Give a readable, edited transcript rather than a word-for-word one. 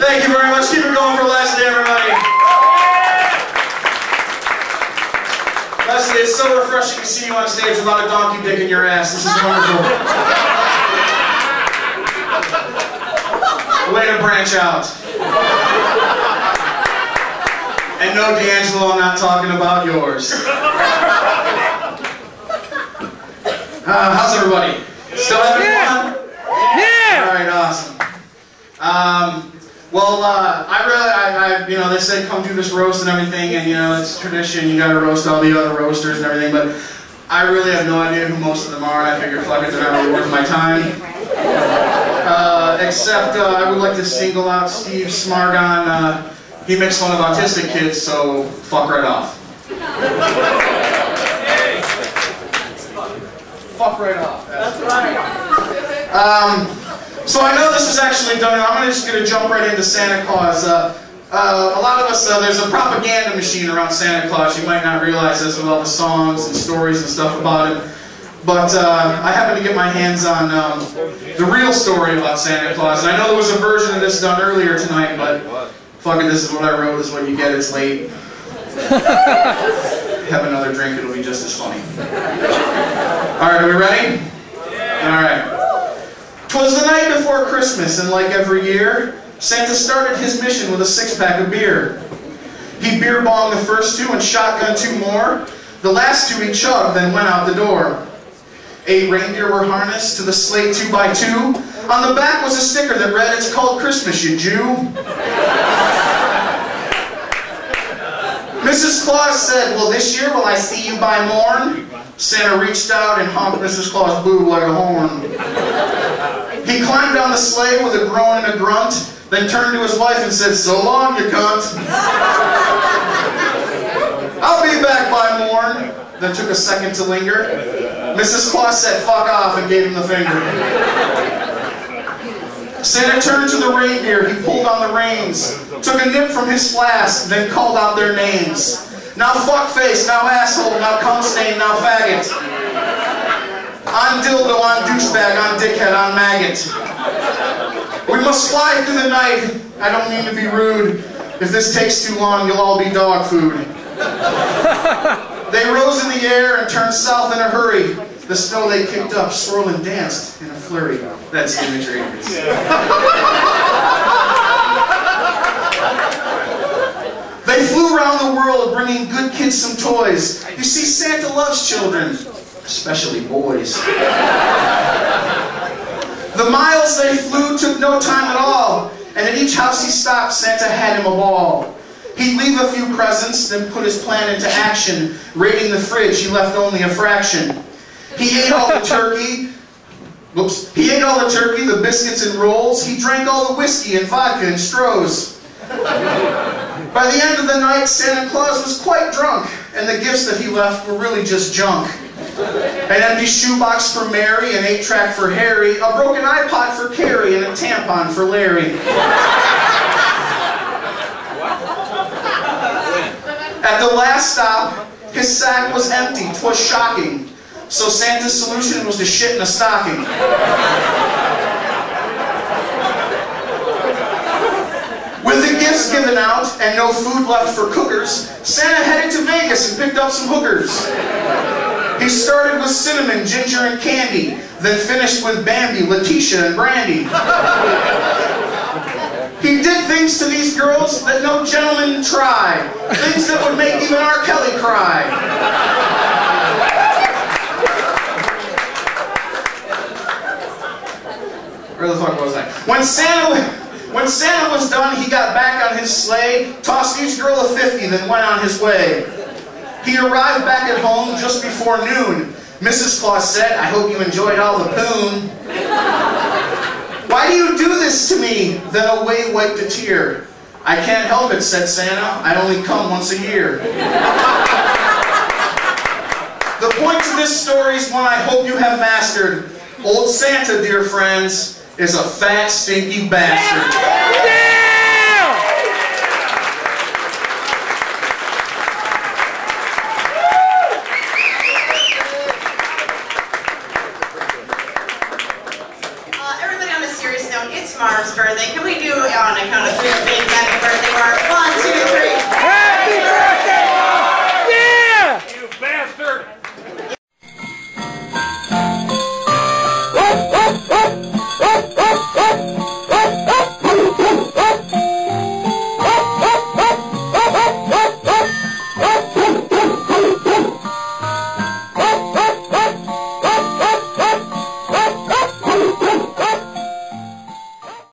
Thank you very much. Keep it going for Leslie, everybody. Leslie, it's so refreshing to see you on stage without a donkey dick in your ass. This is wonderful. Way to branch out. And no, D'Angelo, I'm not talking about yours. How's everybody? Still having fun? Yeah! Alright, awesome. You know, they say come do this roast and everything, and you know, it's tradition, you gotta roast all the other roasters and everything, but I really have no idea who most of them are, and I figured, fuck it, they're not really worth my time. Except, I would like to single out Steve Smargon. He makes fun of autistic kids, so fuck right off. Fuck right off. That's right. So I know this is actually done. I'm just going to jump right into Santa Claus. A lot of us, there's a propaganda machine around Santa Claus. You might not realize this with all the songs and stories and stuff about him. But I happened to get my hands on the real story about Santa Claus. And I know there was a version of this done earlier tonight, but fuck it, this is what I wrote. This is what you get. It's late. Have another drink. It'll be just as funny. All right, are we ready? Yeah. All right. 'Twas the night before Christmas, and like every year, Santa started his mission with a 6-pack of beer. He beer-bonged the first 2 and shotgun 2 more. The last 2 he chugged, then went out the door. 8 reindeer were harnessed to the sleigh 2x2. On the back was a sticker that read, "It's called Christmas, you Jew." Mrs. Claus said, "Well, this year will I see you by morn?" Santa reached out and honked Mrs. Claus' boob like a horn. He climbed down the sleigh with a groan and a grunt, then turned to his wife and said, "So long, you cunt." "I'll be back by morn," then took a second to linger. Mrs. Claus said, "Fuck off," and gave him the finger. Santa turned to the reindeer, he pulled on the reins, took a nip from his flask, then called out their names. "Now fuckface, now asshole, now cum-stain, now faggot. On dildo, on douchebag, on dickhead, on maggot. We must fly through the night. I don't mean to be rude. If this takes too long, you'll all be dog food." They rose in the air and turned south in a hurry. The snow they kicked up, swirled and danced in a flurry. That's imagery. They flew around the world, bringing good kids some toys. You see, Santa loves children, especially boys. The miles they flew took no time at all, and at each house he stopped, Santa had him a ball. He'd leave a few presents, then put his plan into action. Raiding the fridge, he left only a fraction. He ate all the turkey. He ate all the turkey, the biscuits and rolls. He drank all the whiskey and vodka and Stroh's. By the end of the night, Santa Claus was quite drunk, and the gifts that he left were really just junk. An empty shoebox for Mary, an 8-track for Harry, a broken iPod for Carrie, and a tampon for Larry. At the last stop, his sack was empty. 'Twas shocking. So Santa's solution was to shit in a stocking. With the gifts given out and no food left for cookers, Santa headed to Vegas and picked up some hookers. He started with cinnamon, ginger, and candy, then finished with Bambi, Letitia, and Brandy. He did things to these girls that no gentleman tried, things that would make even R. Kelly cry. Where the fuck was I? When Santa was done, he got back on his sleigh, tossed each girl a 50, then went on his way. He arrived back at home just before noon. Mrs. Claus said, "I hope you enjoyed all the poon." "Why do you do this to me?" Then away wiped a tear. "I can't help it," said Santa. "I only come once a year." The point to this story is one I hope you have mastered. Old Santa, dear friends, is a fat, stinky bastard. Everybody on the serious note, it's Marv's birthday. Can we do on a count of three a big happy birthday, Marv? 1, 2, 3.